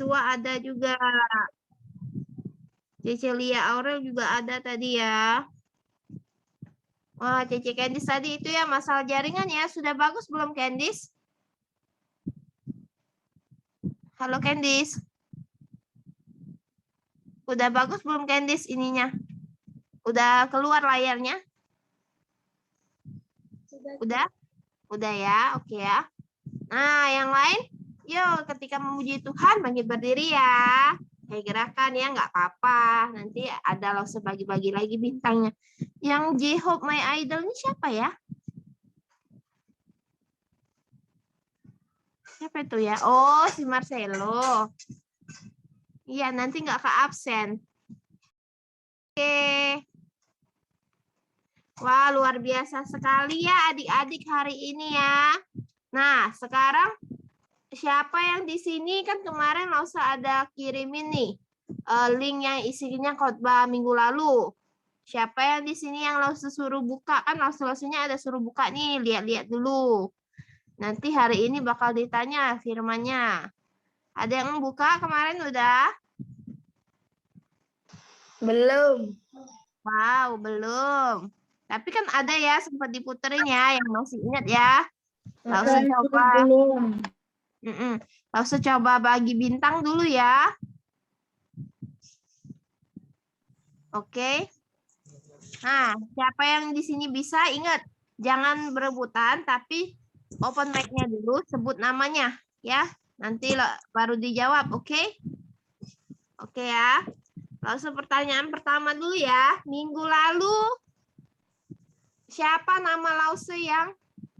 Joshua ada juga. Cecilia Aurel juga ada tadi ya. Wah, Cece Candice tadi itu ya masalah jaringan ya. Sudah bagus belum Candice? Halo Candice. Udah bagus belum Candice ininya? Udah keluar layarnya? Udah? Udah ya, oke ya. Nah, yang lain, yuk ketika memuji Tuhan bangkit berdiri ya. Kayak gerakan ya, nggak apa-apa. Nanti ada langsung bagi-bagi lagi bintangnya. Yang J-Hope My Idol ini siapa ya? Siapa itu ya? Oh, si Marcelo. Iya, nanti nggak ke absen. Oke. Wah, luar biasa sekali ya adik-adik hari ini ya. Nah, sekarang siapa yang di sini kan kemarin Lausa ada kirimin nih link yang isinya khotbah minggu lalu. Siapa yang di sini yang Lausa suruh buka? Kan Lausa-Lausanya ada suruh buka nih, lihat-lihat dulu. Nanti hari ini bakal ditanya firmannya. Ada yang buka kemarin udah? Belum. Wow, belum. Tapi kan ada ya sempat diputerin ya yang masih ingat ya. Lausa coba. Belum. Langsung coba bagi bintang dulu ya. Oke. Nah, siapa yang di sini bisa ingat, jangan berebutan, tapi open mic-nya dulu, sebut namanya ya. Nanti baru dijawab, oke? Oke ya. Langsung pertanyaan pertama dulu ya. Minggu lalu, siapa nama Lause yang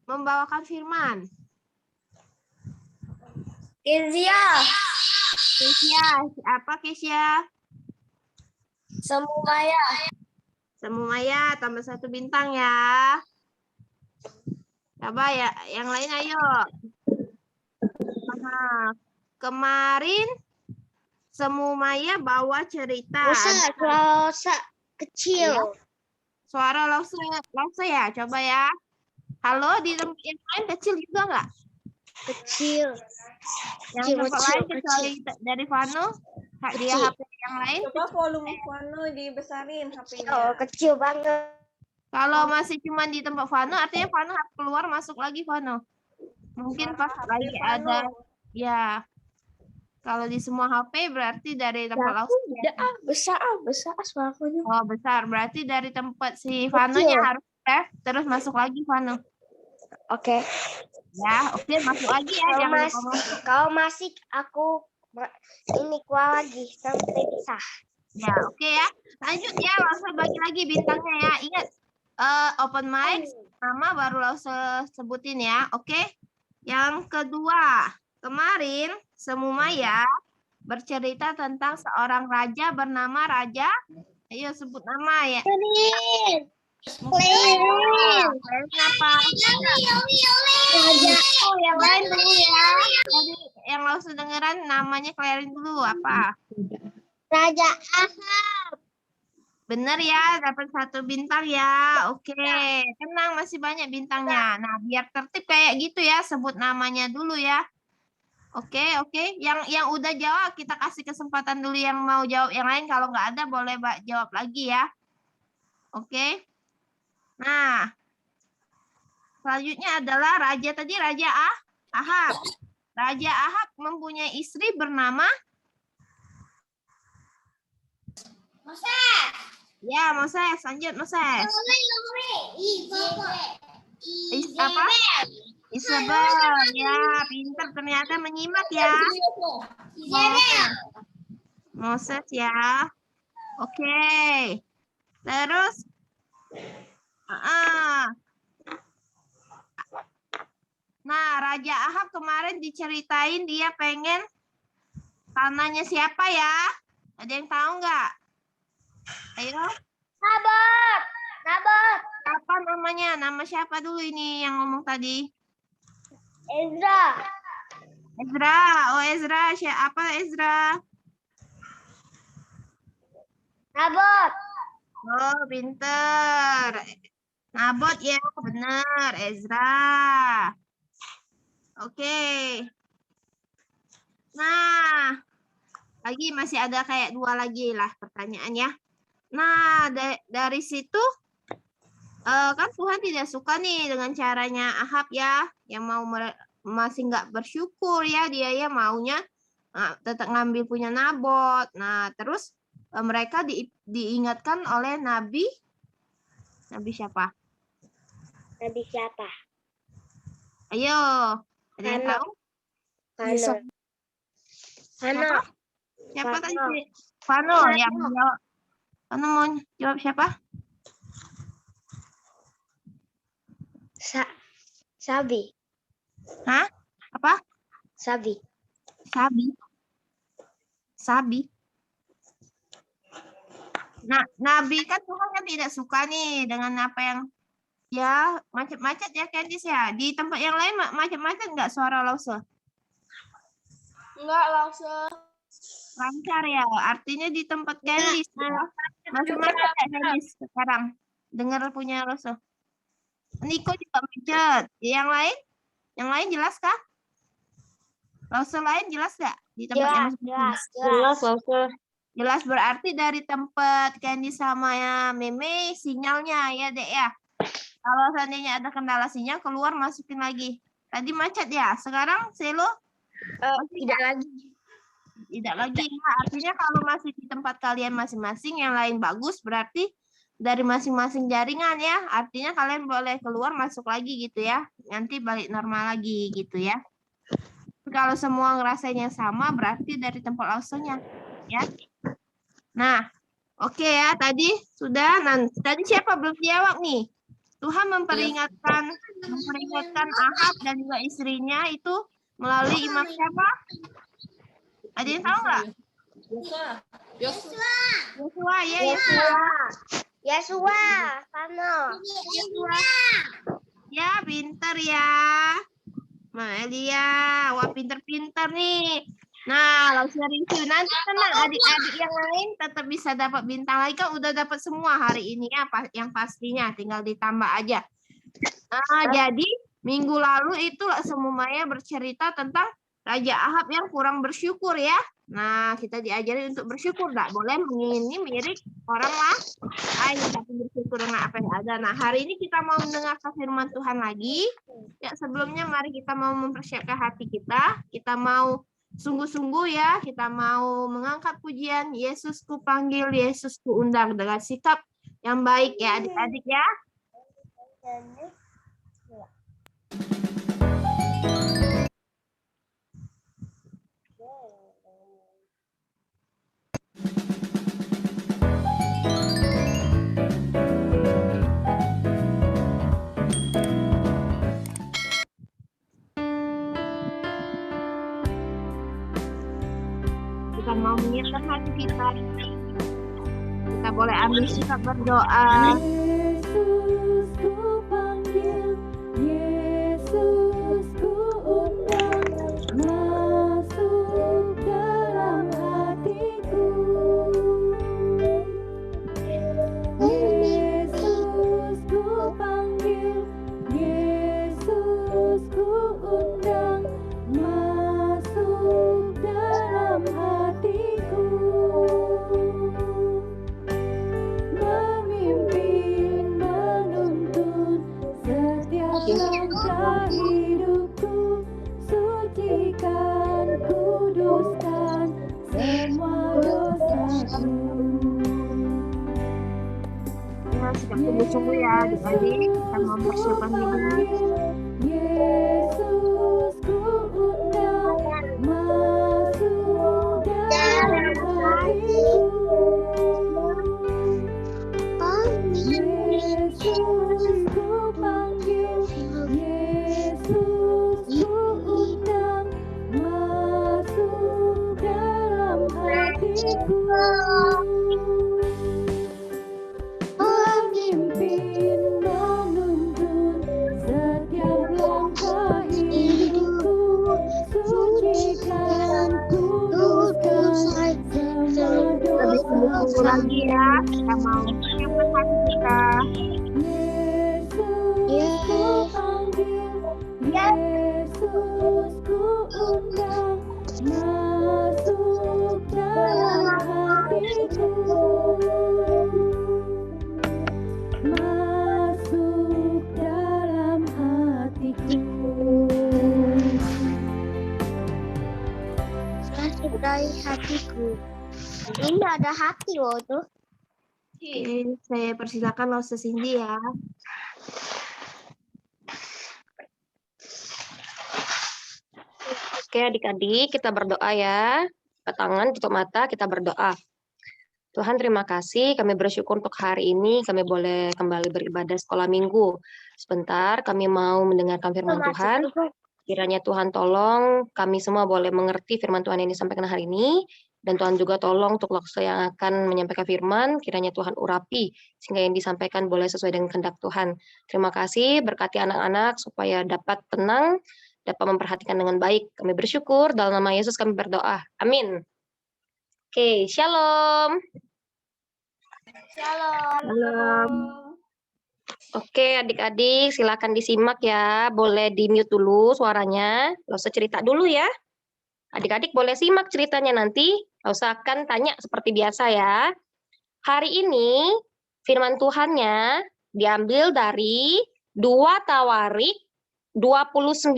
membawakan firman? Kezia. Kesia, apa Kesia? Semumaya. Semumaya, tambah 1 bintang ya. Coba ya, yang lain ayo. Nah, kemarin Semumaya bawa cerita. Rosa kecil. Ya. Suara Lause ya, coba ya. Halo, di tempat yang lain kecil juga nggak? Kecil. Yang tempat lain kecuali dari Vano? Dia HP yang lain? Coba volume Vano dibesarin HP-nya. Oh, kecil banget. Kalau masih cuma di tempat Vano, artinya Vano harus keluar masuk lagi Vano. Mungkin pas lagi ada, ya. Kalau di semua HP berarti dari tempat Lause. Besar suaranya. Oh, besar. Berarti dari tempat si Vano-nya harus terus masuk lagi Vano. Oke. Ya, oke, masuk lagi ya. Kalau masih aku ini keluar lagi sampai bisa. Ya, oke ya. Lanjut ya, langsung bagi lagi bintangnya ya. Ingat, open mic, nama baru langsung sebutin ya. Oke. Yang kedua, kemarin Semumaya bercerita tentang seorang raja bernama Raja. Ayo sebut nama ya. Kenapa? Oh, yang lain dulu ya. Tadi yang langsung dengeran namanya Clarin dulu apa? Raja Ahab. Bener ya, dapat 1 bintang ya. Oke, tenang masih banyak bintangnya. Nah, biar tertib kayak gitu ya, sebut namanya dulu ya. Oke. Yang udah jawab kita kasih kesempatan dulu yang mau jawab yang lain. Kalau nggak ada boleh jawab lagi ya. Oke. Nah, selanjutnya adalah raja tadi Raja Ahab. Raja Ahab mempunyai istri bernama Moses. Ya, Moses. Lanjut Moses. Apa? Isabel. Ya, pintar ternyata menyimak ya. Moses ya. Oke. Terus nah, Raja Ahab kemarin diceritain dia pengen tanahnya siapa ya? Ada yang tahu nggak? Ayo. Nabot. Apa namanya? Nama siapa dulu ini yang ngomong tadi? Ezra. Oh, Ezra. Siapa Ezra? Nabot. Oh, pinter. Nabot ya, benar. Ezra. Oke. Nah, lagi, masih ada kayak 2 lagi lah pertanyaannya. Nah, dari situ kan Tuhan tidak suka nih dengan caranya Ahab ya, yang masih nggak bersyukur ya, dia ya maunya tetap ngambil punya Nabot. Nah, terus mereka diingatkan oleh Nabi siapa? Nabi siapa? Ayo, ada yang Hano. tahu? Hano. Hano. Siapa tadi? Fano. Fano, ya Fano. menjawab. Fano mau jawab siapa? Sabi. Hah? Apa? Sabi. Sabi. Nah, Nabi kan Tuhan kan tidak suka nih dengan apa yang ya macet-macet ya Candice ya. Di tempat yang lain macet-macet nggak suara Lause? Enggak, langsung. Lancar ya. Artinya di tempat Candice ya. Masih macet ya Candice sekarang. Dengar punya Lause. Niko juga macet. Yang lain jelas kah? Lause lain jelas nggak di tempat yang Jelas. Jelas berarti dari tempat Candy sama ya Meme sinyalnya ya Dek ya. Kalau seandainya ada kendala sinyal keluar masukin lagi. Tadi macet ya. Sekarang Selo Tidak lagi. tidak lagi. Nah, artinya kalau masih di tempat kalian masing-masing yang lain bagus berarti dari masing-masing jaringan ya. Artinya kalian boleh keluar masuk lagi gitu ya. Nanti balik normal lagi gitu ya. Kalau semua ngerasainnya sama berarti dari tempat langsungnya ya. Nah, oke ya, tadi sudah. Nah, tadi siapa belum jawab nih? Tuhan memperingatkan Ahab dan juga istrinya itu melalui imam siapa? Ada yang tahu nggak? Yosua ya, Yesua. Fano. Ya, pinter ya. Maelia, wah pinter-pinter nih. Nah, langsung review. Nanti tenang, adik-adik yang lain tetap bisa dapat bintang lagi. Kan udah dapat semua hari ini ya, yang pastinya. Tinggal ditambah aja. Nah, jadi minggu lalu itu semuanya bercerita tentang Raja Ahab yang kurang bersyukur ya. Nah, kita diajari untuk bersyukur. Nggak boleh mirip orang lah. Ayo tapi bersyukur dengan apa yang ada. Nah, hari ini kita mau mendengarkan firman Tuhan lagi. Ya, sebelumnya mari kita mau mempersiapkan hati kita. Kita mau sungguh-sungguh ya, kita mau mengangkat pujian Yesusku panggil, Yesusku undang dengan sikap yang baik ya adik-adik ya. Kita mau menyiapkan hati kita. Kita boleh ambil sikap berdoa. Yesus ku panggil, Yesus ku undang, masuk dalam hatiku. Yesus ku panggil, Yesus ku undang, masuk dalam hatiku. Memimpin, menuntun setiap langkah hidupku, sucikan, kuduskan semua dosaku. Kita sikap sungguh-sungguh ya adik-adik. Kita mau mempersiapkan diri. Yesus ku undang, masuk dalam hatiku. Yesus ku panggil, Yesus ku undang, masuk dalam hatiku. Memimpin, menuntun setiap langkah hidupku, sucikan, kuduskan semua Lebih sungguh-sungguh lagi ya. Kita mau mempersiapkan hati kita. Yesus ku panggil, Yesus ku undang, masuk dalam dari hatiku. Ini ada hati loh tuh. Oke, saya persilakan Ustaz Cindy ya. Oke, adik-adik, kita berdoa ya. Buka tangan, tutup mata, kita berdoa. Tuhan, terima kasih. Kami bersyukur untuk hari ini kami boleh kembali beribadah sekolah minggu. Sebentar, kami mau mendengarkan firman Tuhan. Kiranya Tuhan tolong kami semua boleh mengerti firman Tuhan yang disampaikan hari ini. Dan Tuhan juga tolong untuk Lokso yang akan menyampaikan firman, kiranya Tuhan urapi, sehingga yang disampaikan boleh sesuai dengan kehendak Tuhan. Terima kasih, berkati anak-anak supaya dapat tenang, dapat memperhatikan dengan baik. Kami bersyukur, dalam nama Yesus kami berdoa. Amin. Oke, shalom. Shalom. Oke, adik-adik, silakan disimak ya. Boleh di-mute dulu suaranya. Nggak usah cerita dulu ya. Adik-adik boleh simak ceritanya nanti. Nggak usah akan tanya seperti biasa ya. Hari ini, firman Tuhannya diambil dari 2 Tawarik 29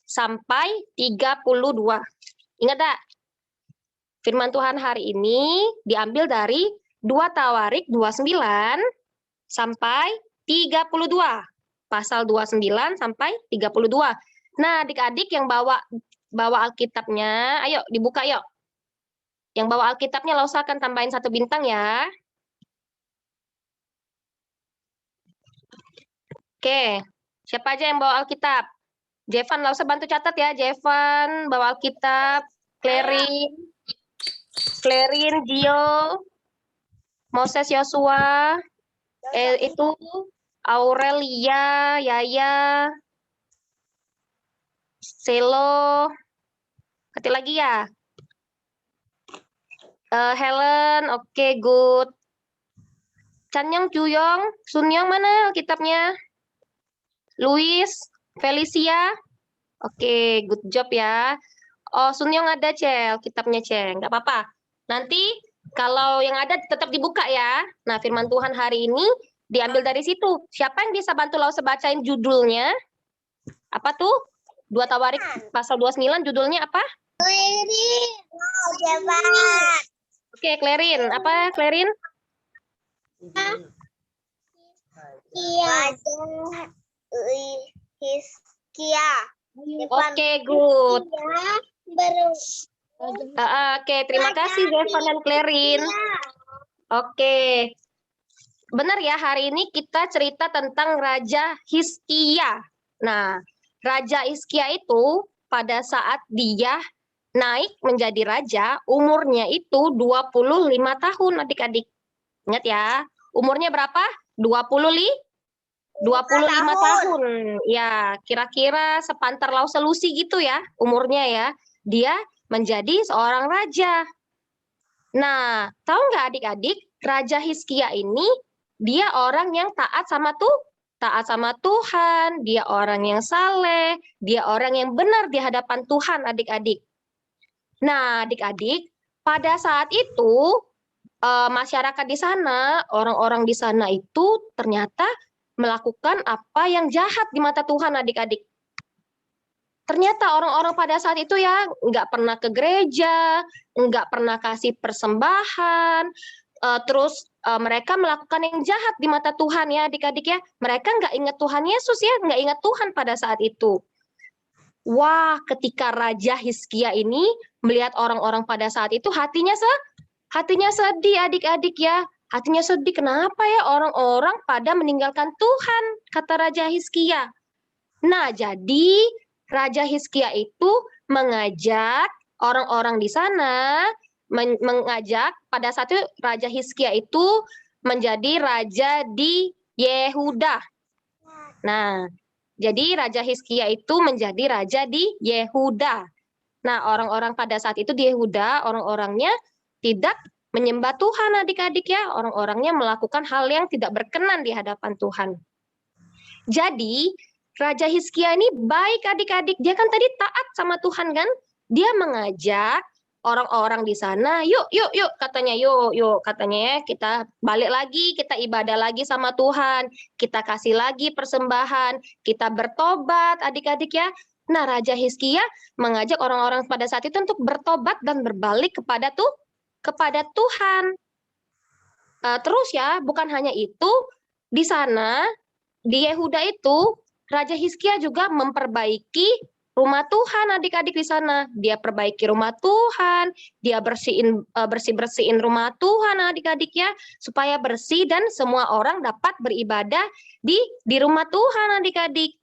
sampai 32. Ingat tak? Firman Tuhan hari ini diambil dari 2 Tawarik 29 sampai 32. Pasal 29 sampai 32. Nah, adik-adik yang bawa Alkitabnya, ayo dibuka yuk. Yang bawa Alkitabnya lo usahakan tambahin 1 bintang ya. Oke, siapa aja yang bawa Alkitab? Jevan, lo usah bantu catat ya. Jevan bawa Alkitab. Clarin, Gio, Moses Yosua, itu Aurelia, Yaya, Selo, kati lagi ya. Helen, oke, good. Chanyong, Juyong, Sunyong mana Alkitabnya? Luis, Felicia, oke, good job ya. Oh, Sunyong ada, Cel, kitabnya, Cel. Nggak apa-apa. Nanti kalau yang ada tetap dibuka ya. Nah, firman Tuhan hari ini diambil dari situ. Siapa yang bisa bantu Lause bacain judulnya? Apa tuh? 2 Tawarik pasal 29 judulnya apa? Oke, Clarin. Apa, Clarin? Hiskia. Oke, good. Oke, terima kasih Zevan dan Clarin. Oke. Benar ya, hari ini kita cerita tentang Raja Hizkia. Nah, Raja Hizkia itu pada saat dia naik menjadi raja, umurnya itu 25 tahun adik-adik. Ingat ya, umurnya berapa? 25 tahun. Ya, kira-kira sepantar Lause Lucy gitu ya umurnya ya. Dia menjadi seorang raja. Nah, tahu nggak adik-adik, Raja Hizkia ini dia orang yang taat sama Tuhan, dia orang yang saleh, dia orang yang benar di hadapan Tuhan adik-adik. Nah, adik-adik, pada saat itu masyarakat di sana, orang-orang di sana itu ternyata melakukan apa yang jahat di mata Tuhan adik-adik. Ternyata orang-orang pada saat itu ya nggak pernah ke gereja, nggak pernah kasih persembahan, terus mereka melakukan yang jahat di mata Tuhan ya adik-adik ya. Mereka nggak ingat Tuhan Yesus ya, nggak ingat Tuhan pada saat itu. Wah, ketika Raja Hizkia ini melihat orang-orang pada saat itu hatinya sedih adik-adik ya. Hatinya sedih, kenapa ya orang-orang pada meninggalkan Tuhan, kata Raja Hizkia. Nah, jadi Raja Hizkia itu mengajak orang-orang di sana, mengajak pada saat itu Raja Hizkia itu menjadi raja di Yehuda. Nah, jadi Raja Hizkia itu menjadi raja di Yehuda. Nah, orang-orang pada saat itu di Yehuda, orang-orangnya tidak menyembah Tuhan adik-adik ya. Orang-orangnya melakukan hal yang tidak berkenan di hadapan Tuhan. Jadi, Raja Hizkia ini baik adik-adik. Dia kan tadi taat sama Tuhan kan? Dia mengajak orang-orang di sana, yuk katanya, yuk katanya ya, kita balik lagi, kita ibadah lagi sama Tuhan, kita kasih lagi persembahan, kita bertobat adik-adik ya. Nah, Raja Hizkia mengajak orang-orang pada saat itu untuk bertobat dan berbalik kepada Tuhan. Terus ya, bukan hanya itu, di sana di Yehuda itu Raja Hizkia juga memperbaiki rumah Tuhan, adik-adik di sana. Dia perbaiki rumah Tuhan, dia bersihin rumah Tuhan, adik-adik ya, supaya bersih dan semua orang dapat beribadah di rumah Tuhan, adik-adik.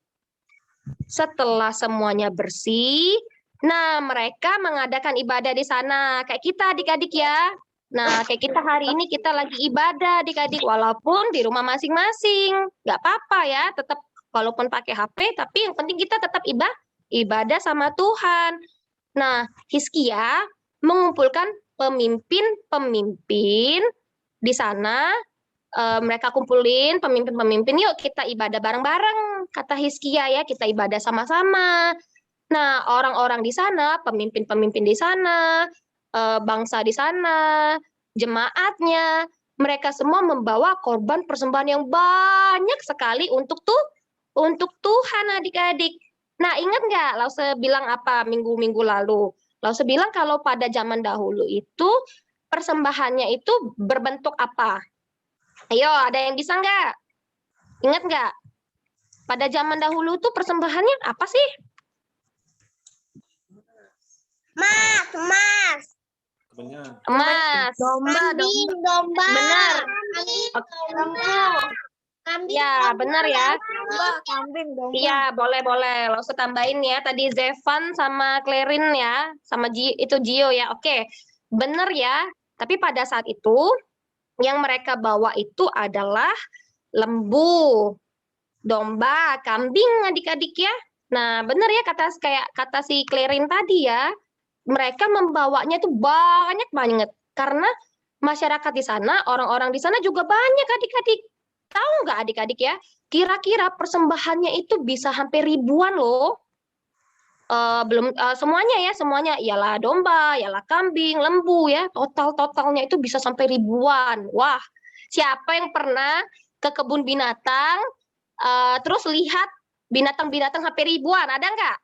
Setelah semuanya bersih, nah mereka mengadakan ibadah di sana. Kayak kita adik-adik ya. Nah, kayak kita hari ini kita lagi ibadah adik-adik. Walaupun di rumah masing-masing. Nggak apa-apa ya, tetap walaupun pakai HP, tapi yang penting kita tetap ibadah sama Tuhan. Nah, Hizkia mengumpulkan pemimpin-pemimpin di sana. Mereka kumpulin pemimpin-pemimpin, yuk kita ibadah bareng-bareng, kata Hizkia ya, kita ibadah sama-sama. Nah, orang-orang di sana, pemimpin-pemimpin di sana, bangsa di sana, jemaatnya, mereka semua membawa korban persembahan yang banyak sekali untuk Tuhan, adik-adik. Nah, ingat nggak Lause bilang apa minggu-minggu lalu? Lause bilang kalau pada zaman dahulu itu persembahannya itu berbentuk apa? Ayo, ada yang bisa nggak? Ingat nggak? Pada zaman dahulu tuh persembahannya apa sih? Emas. Emas. Domba. Benar. Ya, benar ya. Kambing dong. Iya, boleh. Lause tambahin ya. Tadi Zevan sama Clarin ya. Sama itu Gio ya. Oke, benar ya. Tapi pada saat itu, yang mereka bawa itu adalah lembu, domba, kambing adik-adik ya. Nah, benar ya kata si Clarin tadi ya. Mereka membawanya itu banyak banget karena masyarakat di sana, orang-orang di sana juga banyak adik-adik. Tahu nggak adik-adik ya? Kira-kira persembahannya itu bisa hampir ribuan loh. Belum semuanya ialah domba, ialah kambing, lembu ya. Totalnya itu bisa sampai ribuan. Wah, siapa yang pernah ke kebun binatang terus lihat binatang-binatang hampir ribuan? Ada nggak?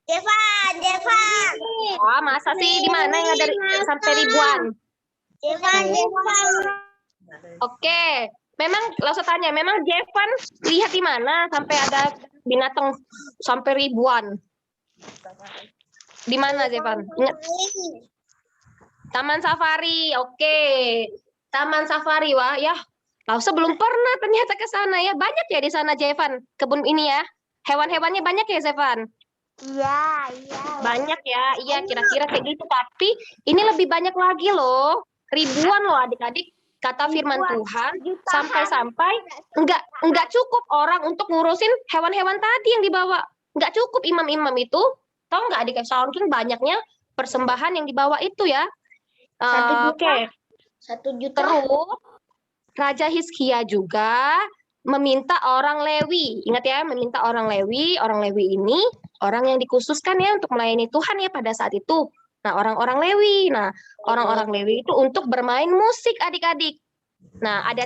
Jevan. Wah, masa sih di mana yang ada sampai ribuan? Jevan. Oke, memang Lause tanya, memang Jevan lihat di mana sampai ada binatang sampai ribuan? Di mana Jevan? Ingat? Taman Safari. Oke. Taman Safari, wah ya. Lause belum pernah ternyata ke sana ya. Banyak ya di sana Jevan. Kebun ini ya. Hewan-hewannya banyak ya Jevan? Iya. Banyak ya. Iya, kira-kira kayak gitu. Tapi ini lebih banyak lagi loh. Ribuan loh adik-adik. Kata firman Tuhan, sampai-sampai enggak cukup orang untuk ngurusin hewan-hewan tadi yang dibawa. Nggak cukup imam-imam itu, tahu nggak adik saking banyaknya persembahan yang dibawa itu ya. 1 juta. Oke. 1 juta. Terus Raja Hizkia juga meminta orang Lewi. Ingat ya, meminta orang Lewi. Orang Lewi ini orang yang dikhususkan ya untuk melayani Tuhan ya pada saat itu. Nah, orang-orang Lewi. Nah, orang-orang Lewi itu untuk bermain musik adik-adik. Nah, ada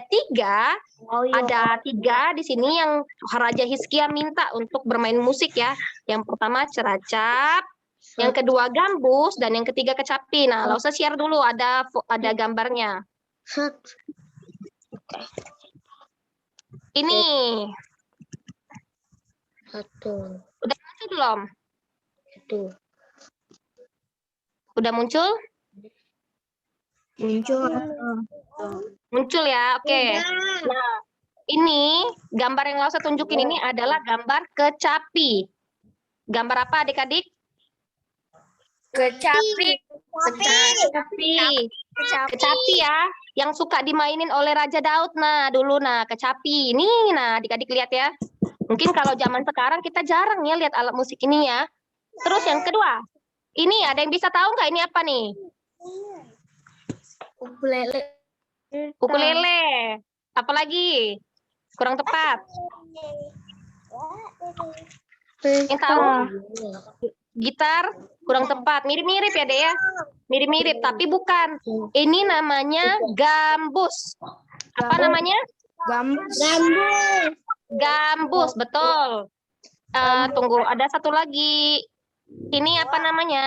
tiga di sini yang Raja Hizkia minta untuk bermain musik ya. Yang pertama ceracap, yang kedua gambus, dan yang ketiga kecapi. Nah, Lause share dulu ada gambarnya. Ini. Udah muncul belum? Udah muncul? Muncul ya, oke. Nah, ini gambar yang Lause tunjukin ini adalah gambar kecapi. Gambar apa adik-adik? Kecapi. Kecapi ya, yang suka dimainin oleh Raja Daud. Nah, dulu kecapi. Ini, adik-adik lihat ya. Mungkin kalau zaman sekarang kita jarang ya lihat alat musik ini ya. Terus yang kedua, ini ada yang bisa tahu nggak ini apa nih? Ukulele. Apalagi? Kurang tepat. Yang tahu? Gitar? Kurang tepat. Mirip-mirip ya, Dek ya? Mirip-mirip, tapi bukan. Ini namanya gambus. Apa namanya? Gambus. Gambus, betul. Tunggu, ada satu lagi. Ini apa namanya?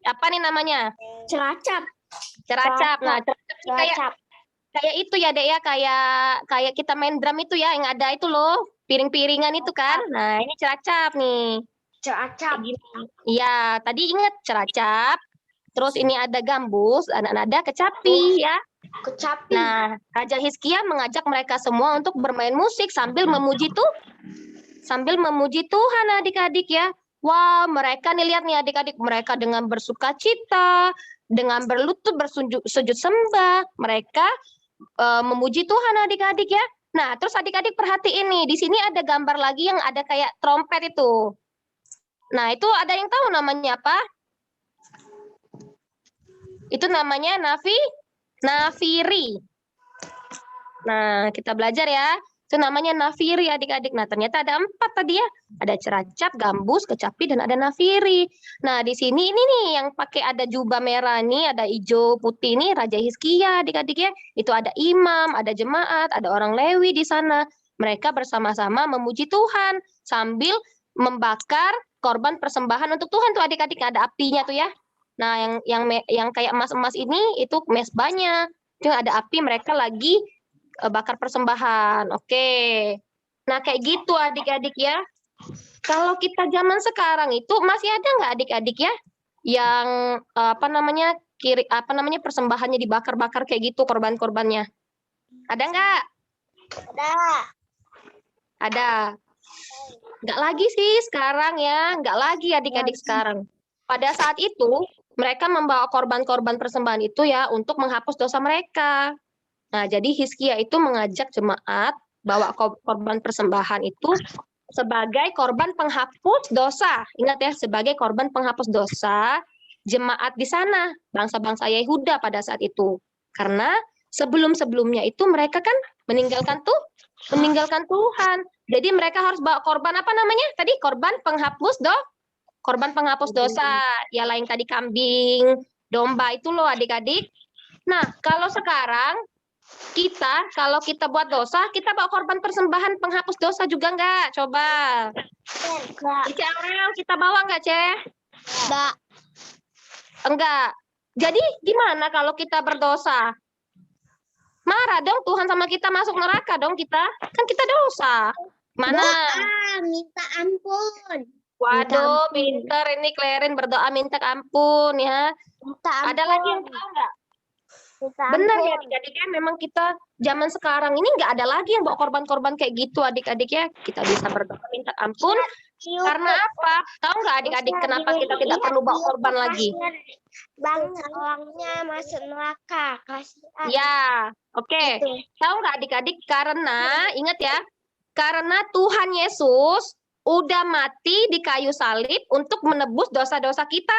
Apa nih namanya? Ceracap. Ceracap. Nah, ceracap ini kayak Ceracap. kayak itu ya, Dek ya, kayak kita main drum itu ya, yang ada itu loh, piring-piringan itu kan. Nah, ini ceracap nih. Ceracap. Iya, tadi ingat ceracap. Terus ini ada gambus, ada kecapi ya. Kecapi. Nah, Raja Hizkia mengajak mereka semua untuk bermain musik sambil memuji Tuhan adik-adik ya. Wah, mereka nih lihat nih adik-adik, mereka dengan bersukacita, dengan berlutut bersujud sembah, mereka memuji Tuhan adik-adik ya. Nah, terus adik-adik perhatiin nih, di sini ada gambar lagi yang ada kayak trompet itu. Nah, itu ada yang tahu namanya apa? Itu namanya nafiri. Nah, kita belajar ya. Itu namanya nafiri adik-adik. Nah, ternyata ada 4 tadi ya. Ada ceracap, gambus, kecapi, dan ada nafiri. Nah, di sini ini nih yang pakai ada jubah merah nih, ada hijau putih nih, Raja Hizkia adik-adik ya. Itu ada imam, ada jemaat, ada orang Lewi di sana. Mereka bersama-sama memuji Tuhan sambil membakar korban persembahan untuk Tuhan tuh adik-adik. Ada apinya tuh ya. Nah, yang kayak emas-emas ini itu mesbahnya. Itu ada api, mereka lagi bakar persembahan. Oke. Nah, kayak gitu adik-adik ya. Kalau kita zaman sekarang itu masih ada nggak adik-adik ya yang persembahannya dibakar-bakar kayak gitu korban-korbannya? Ada nggak? Ada. Nggak lagi sih sekarang ya, nggak lagi adik-adik sekarang. Pada saat itu mereka membawa korban-korban persembahan itu ya untuk menghapus dosa mereka. Nah, jadi Hizkia itu mengajak jemaat bawa korban persembahan itu sebagai korban penghapus dosa. Ingat ya, sebagai korban penghapus dosa jemaat di sana, bangsa-bangsa Yehuda pada saat itu. Karena sebelum-sebelumnya itu mereka kan meninggalkan Tuhan. Jadi mereka harus bawa korban apa namanya? Tadi korban penghapus dosa. Ya lain tadi kambing, domba itu loh adik-adik. Nah, kalau sekarang kalau kita buat dosa, kita bawa korban persembahan penghapus dosa juga enggak? Coba. Cek Aurel, kita bawa enggak, Cek? Enggak. Jadi gimana kalau kita berdosa? Marah dong Tuhan sama kita, masuk neraka dong kita. Kan kita dosa. Mana? Minta ampun. Waduh, pinter ini Clarin berdoa minta ampun ya. Ada lagi yang tahu enggak? Benar ya adik-adik ya, memang kita zaman sekarang ini nggak ada lagi yang bawa korban-korban kayak gitu adik-adik ya. Kita bisa berdoa minta ampun karena apa? Tahu nggak adik-adik kenapa kita tidak perlu bawa korban lagi? Bangsa orangnya masuk neraka. Kasihan. Ya, oke. Tahu nggak adik-adik? Karena ingat ya, karena Tuhan Yesus udah mati di kayu salib untuk menebus dosa-dosa kita,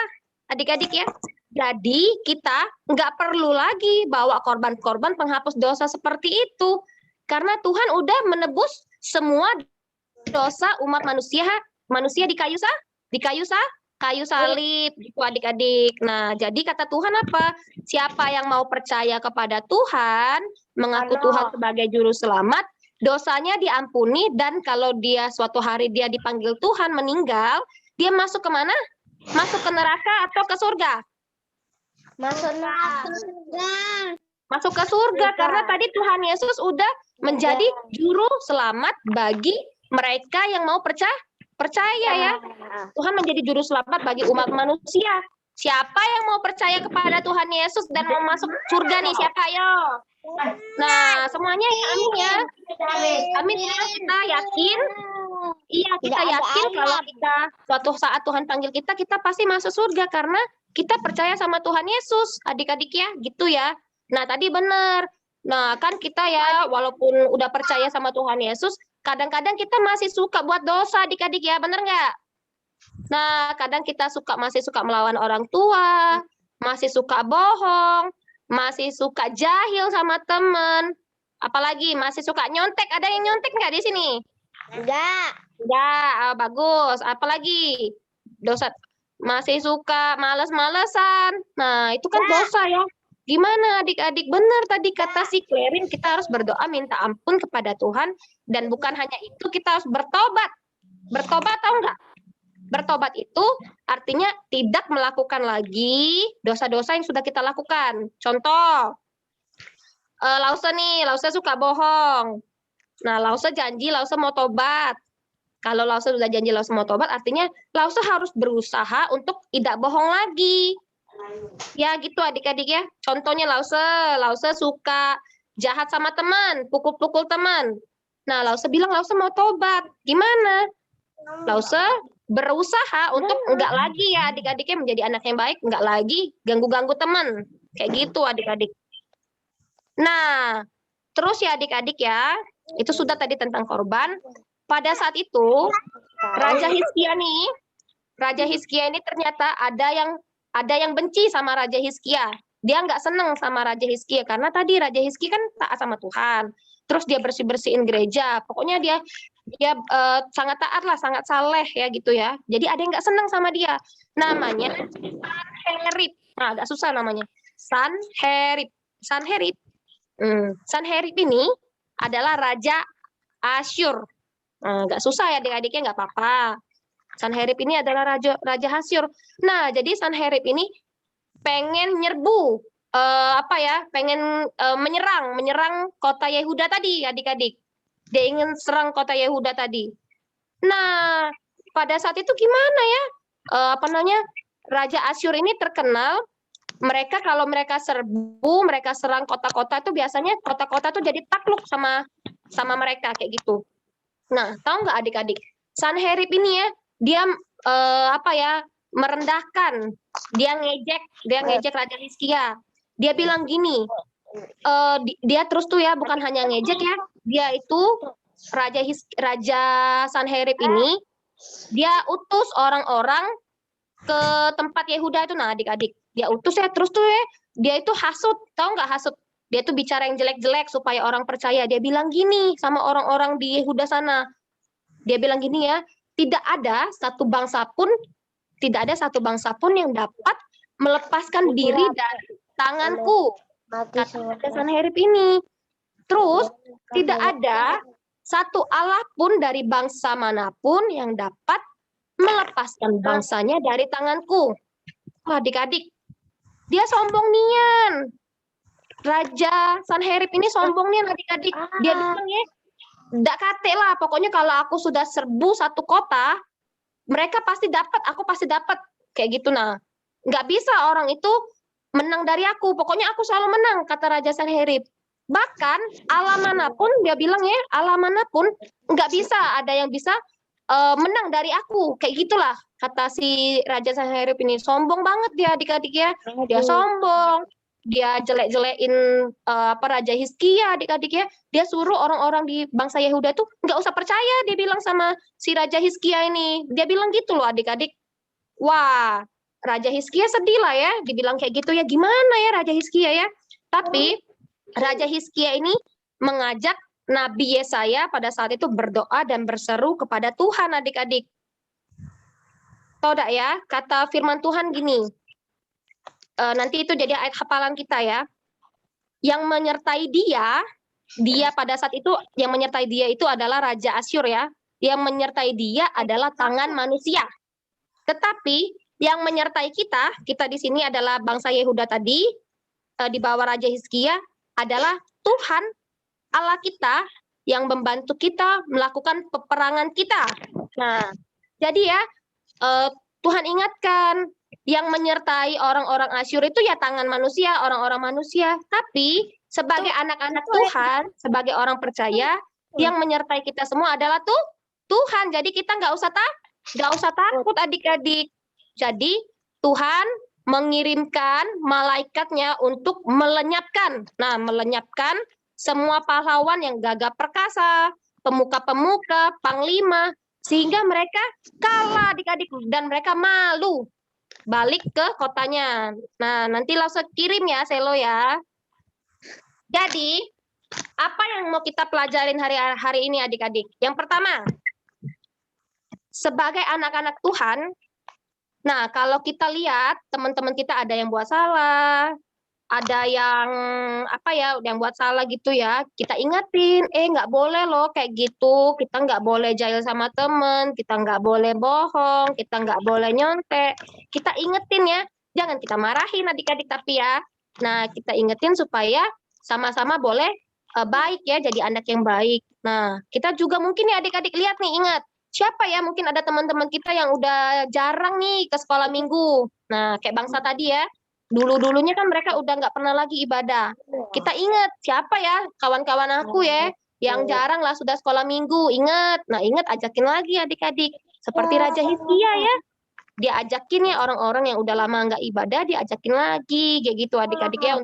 adik-adik ya. Jadi kita nggak perlu lagi bawa korban-korban penghapus dosa seperti itu. Karena Tuhan udah menebus semua dosa umat manusia di kayu salib gitu adik-adik. Nah, jadi kata Tuhan apa? Siapa yang mau percaya kepada Tuhan, mengaku Tuhan sebagai juru selamat, dosanya diampuni, dan kalau dia suatu hari dia dipanggil Tuhan meninggal, dia masuk ke mana? Masuk ke neraka atau ke surga? Masuk ke surga karena tadi Tuhan Yesus udah menjadi juru selamat bagi mereka yang mau percaya ya. Tuhan menjadi juru selamat bagi umat manusia. Siapa yang mau percaya kepada Tuhan Yesus dan mau masuk surga nih? Siapa yo? Nah, semuanya ya amin ya. Amin ya, kita yakin. Iya, kita yakin kalau kita suatu saat Tuhan panggil kita pasti masuk surga karena kita percaya sama Tuhan Yesus, adik-adik ya, gitu ya. Nah, tadi benar. Nah, kan kita ya, walaupun udah percaya sama Tuhan Yesus, kadang-kadang kita masih suka buat dosa, adik-adik ya, benar nggak? Nah, kadang kita masih suka melawan orang tua, masih suka bohong, masih suka jahil sama teman, apalagi masih suka nyontek. Ada yang nyontek nggak di sini? Enggak, bagus. Apalagi dosa. Masih suka males-malesan. Nah, itu kan dosa ya. Gimana adik-adik? Benar tadi kata si Clarin, kita harus berdoa minta ampun kepada Tuhan. Dan bukan hanya itu, kita harus bertobat. Bertobat tahu nggak? Bertobat itu artinya tidak melakukan lagi dosa-dosa yang sudah kita lakukan. Contoh, Lause suka bohong. Nah, Lause janji Lause mau tobat. Kalau Lause sudah janji Lause mau tobat, artinya Lause harus berusaha untuk tidak bohong lagi. Ya gitu adik-adik ya. Contohnya Lause suka jahat sama teman, pukul-pukul teman. Nah, Lause bilang Lause mau tobat. Gimana? Lause berusaha untuk enggak lagi ya adik-adiknya menjadi anak yang baik, enggak lagi ganggu-ganggu teman. Kayak gitu adik-adik. Nah, terus ya adik-adik ya, itu sudah tadi tentang korban. Pada saat itu, Raja Hizkia ini ternyata ada yang benci sama Raja Hizkia. Dia nggak seneng sama Raja Hizkia karena tadi Raja Hizkia kan taat sama Tuhan. Terus dia bersih-bersihin gereja. Pokoknya dia sangat taat lah, sangat saleh ya gitu ya. Jadi ada yang nggak seneng sama dia. Namanya Sanherib. Nah, agak susah namanya. Sanherib. Sanherib ini adalah Raja Asyur. Nggak susah ya adik-adiknya, nggak apa-apa. Sanherib ini adalah Raja Asyur. Nah, jadi Sanherib ini pengen nyerbu, pengen menyerang kota Yehuda tadi, adik-adik. Dia ingin serang kota Yehuda tadi. Nah, pada saat itu gimana ya? Raja Asyur ini terkenal. Kalau mereka serbu, mereka serang kota-kota itu biasanya kota-kota itu jadi takluk sama mereka kayak gitu. Nah, tahu nggak adik-adik? Sanherib ini ya, dia merendahkan, dia ngejek Raja Hizkia. Dia bilang gini, dia terus tuh ya bukan hanya ngejek ya, dia itu Raja Sanherib ini dia utus orang-orang ke tempat Yehuda itu. Nah, adik-adik, dia utus ya terus tuh ya, dia itu hasut, tahu nggak hasut? Dia tuh bicara yang jelek-jelek supaya orang percaya. Dia bilang gini sama orang-orang di Yehuda sana. Dia bilang gini ya, tidak ada satu bangsa pun yang dapat melepaskan diri dari tanganku, kata Sanherib ini. Terus tidak ada satu Allah pun dari bangsa manapun yang dapat melepaskan bangsanya dari tanganku. Adik-adik, dia sombong nian. Raja Sanherib ini sombong nian adik-adik. Dia bilang ya, ndak kate lah, pokoknya kalau aku sudah serbu satu kota, mereka pasti dapat, aku pasti dapat, kayak gitu. Nah, nggak bisa orang itu menang dari aku, pokoknya aku selalu menang, kata Raja Sanherib. Bahkan Allah manapun, dia bilang ya, Allah manapun nggak bisa ada yang bisa menang dari aku, kayak gitulah kata si Raja Sanherib ini. Sombong banget dia adik-adik ya, dia sombong. Dia jelek-jelekin Raja Hizkia adik-adik ya. Dia suruh orang-orang di bangsa Yehuda tuh nggak usah percaya, dia bilang sama si Raja Hizkia ini. Dia bilang gitu loh adik-adik. Wah, Raja Hizkia sedih lah ya, dibilang kayak gitu ya. Gimana ya Raja Hizkia ya? Tapi Raja Hizkia ini mengajak Nabi Yesaya pada saat itu berdoa dan berseru kepada Tuhan adik-adik. Tahu tak ya, kata firman Tuhan gini. Nanti itu jadi ayat hafalan kita ya. Yang menyertai dia pada saat itu, yang menyertai dia itu adalah Raja Asyur ya. Yang menyertai dia adalah tangan manusia. Tetapi yang menyertai kita di sini adalah bangsa Yehuda tadi, di bawah Raja Hizkia, adalah Tuhan Allah kita yang membantu kita melakukan peperangan kita. Nah, jadi ya, Tuhan ingatkan, yang menyertai orang-orang Asyur itu ya tangan manusia, orang-orang manusia. Tapi sebagai anak-anak Tuhan, sebagai orang percaya, yang menyertai kita semua adalah Tuhan. Jadi kita nggak usah takut adik-adik. Jadi Tuhan mengirimkan malaikatnya untuk melenyapkan. Nah, melenyapkan semua pahlawan yang gagah perkasa, pemuka-pemuka, panglima, sehingga mereka kalah adik-adik dan mereka malu balik ke kotanya. Nah, nanti langsung kirim ya, Selo ya. Jadi, apa yang mau kita pelajarin hari ini adik-adik? Yang pertama, sebagai anak-anak Tuhan, nah kalau kita lihat teman-teman kita ada yang buat salah, ada yang apa ya, yang buat salah gitu ya, kita ingetin, nggak boleh loh kayak gitu, kita nggak boleh jahil sama temen, kita nggak boleh bohong, kita nggak boleh nyontek, kita ingetin ya, jangan kita marahin adik-adik tapi ya. Nah, kita ingetin supaya sama-sama boleh baik ya, jadi anak yang baik. Nah, kita juga mungkin ya adik-adik lihat nih, ingat, siapa ya, mungkin ada teman-teman kita yang udah jarang nih ke sekolah minggu. Nah, kayak bangsa tadi ya, dulu-dulunya kan mereka udah nggak pernah lagi ibadah. Kita ingat siapa ya kawan-kawan aku ya yang jarang lah sudah sekolah minggu. Ingat, nah ingat ajakin lagi adik-adik. Seperti Raja Hizkia ya, dia ajakin ya orang-orang yang udah lama nggak ibadah, dia ajakin lagi kayak gitu adik-adik ya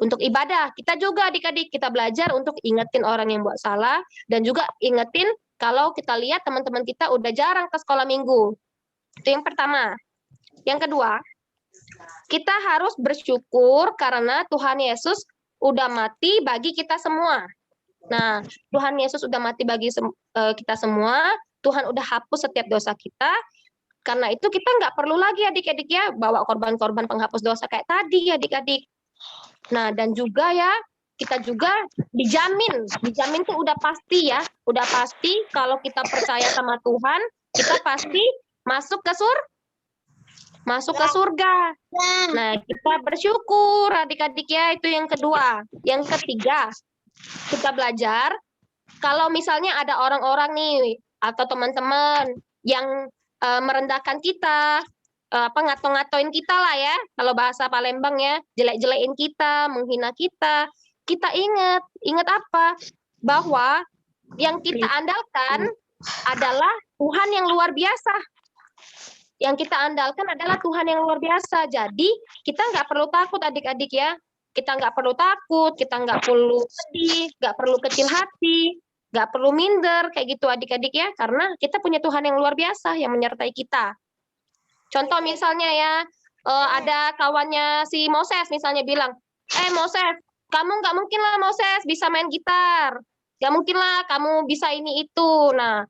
untuk ibadah. Kita juga adik-adik kita belajar untuk ingetin orang yang buat salah dan juga ingetin kalau kita lihat teman-teman kita udah jarang ke sekolah minggu. Itu yang pertama. Yang kedua, kita harus bersyukur karena Tuhan Yesus udah mati bagi kita semua. Nah, Tuhan Yesus udah mati bagi kita semua. Tuhan udah hapus setiap dosa kita. Karena itu kita nggak perlu lagi adik-adik ya bawa korban-korban penghapus dosa kayak tadi adik-adik. Nah, dan juga ya kita juga dijamin tuh udah pasti ya, udah pasti kalau kita percaya sama Tuhan, kita pasti masuk ke surga. Nah, kita bersyukur adik-adik ya, itu yang kedua. Yang ketiga, kita belajar kalau misalnya ada orang-orang nih atau teman-teman yang merendahkan kita, ngato-ngatoin kita lah ya, kalau bahasa Palembang ya, jelek-jelekin kita, menghina kita. Kita ingat apa? Bahwa yang kita andalkan adalah Tuhan yang luar biasa. Yang kita andalkan adalah Tuhan yang luar biasa. Jadi kita nggak perlu takut adik-adik ya. Kita nggak perlu takut, kita nggak perlu sedih, nggak perlu kecil hati, nggak perlu minder kayak gitu adik-adik ya. Karena kita punya Tuhan yang luar biasa yang menyertai kita. Contoh misalnya ya, ada kawannya si Moses misalnya bilang, Moses, kamu nggak mungkin lah Moses bisa main gitar. Nggak mungkin lah kamu bisa ini itu. Nah,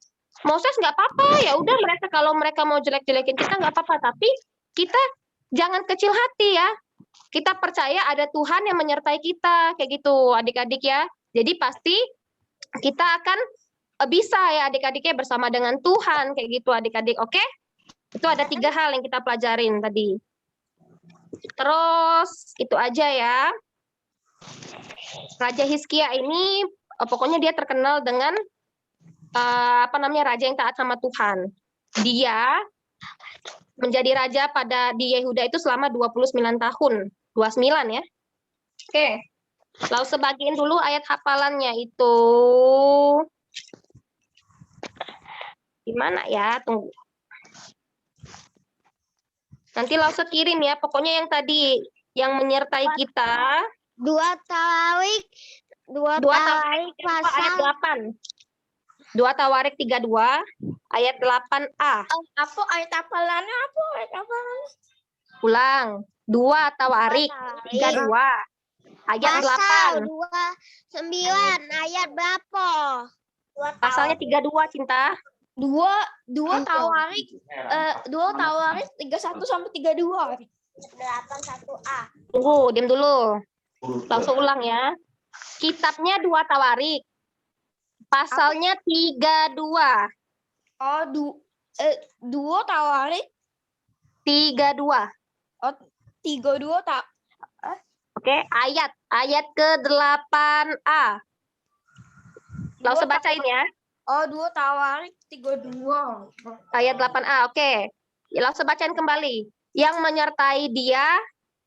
Moses nggak apa-apa, ya udah kalau mereka mau jelek-jelekin kita nggak apa-apa, tapi kita jangan kecil hati ya. Kita percaya ada Tuhan yang menyertai kita kayak gitu adik-adik ya. Jadi pasti kita akan bisa ya adik-adiknya bersama dengan Tuhan kayak gitu adik-adik. Oke? Itu ada 3 hal yang kita pelajarin tadi. Terus itu aja ya. Raja Hizkia ini pokoknya dia terkenal dengan raja yang taat sama Tuhan. Dia menjadi raja di Yehuda itu selama 29 tahun. 29 ya. Oke. Lalu sebagian dulu ayat hafalannya itu. Gimana ya? Tunggu. Nanti langsung kirim ya. Pokoknya yang tadi yang menyertai kita. 2 Tawarik ayat 8. 2 Tawarik 32 ayat 8a. Apa ayat hafalannya? Ulang. 2 Tawarik 32 ayat 8. 29 ayat berapa? Pasalnya 32 Cinta. 2 Tawarik 31 sampai 32. 81a. Tunggu, diam dulu. Langsung ulang ya. Kitabnya 2 Tawarik. Pasalnya 32. Oh, 2 Tawarik 32. Oh, 32 tak. Oke, ayat ke-8a. Langsung bacain ya. Oh, 2 Tawarik 32. Ayat 8a. Oke. Langsung bacain kembali. Yang menyertai dia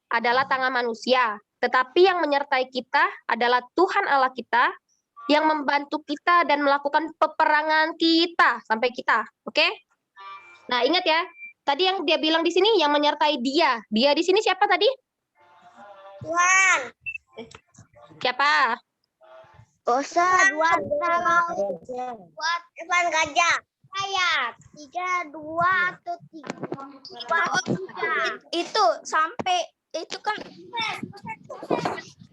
adalah tangan manusia, tetapi yang menyertai kita adalah Tuhan Allah kita yang membantu kita dan melakukan peperangan kita sampai kita. Oke? Nah, ingat ya. Tadi yang dia bilang di sini yang menyertai dia. Dia di sini siapa tadi? Tuhan. Siapa? Bosa 2 Tawarik. Buat Evan Gajah. Ayat 32 atau 3. Itu sampai itu kan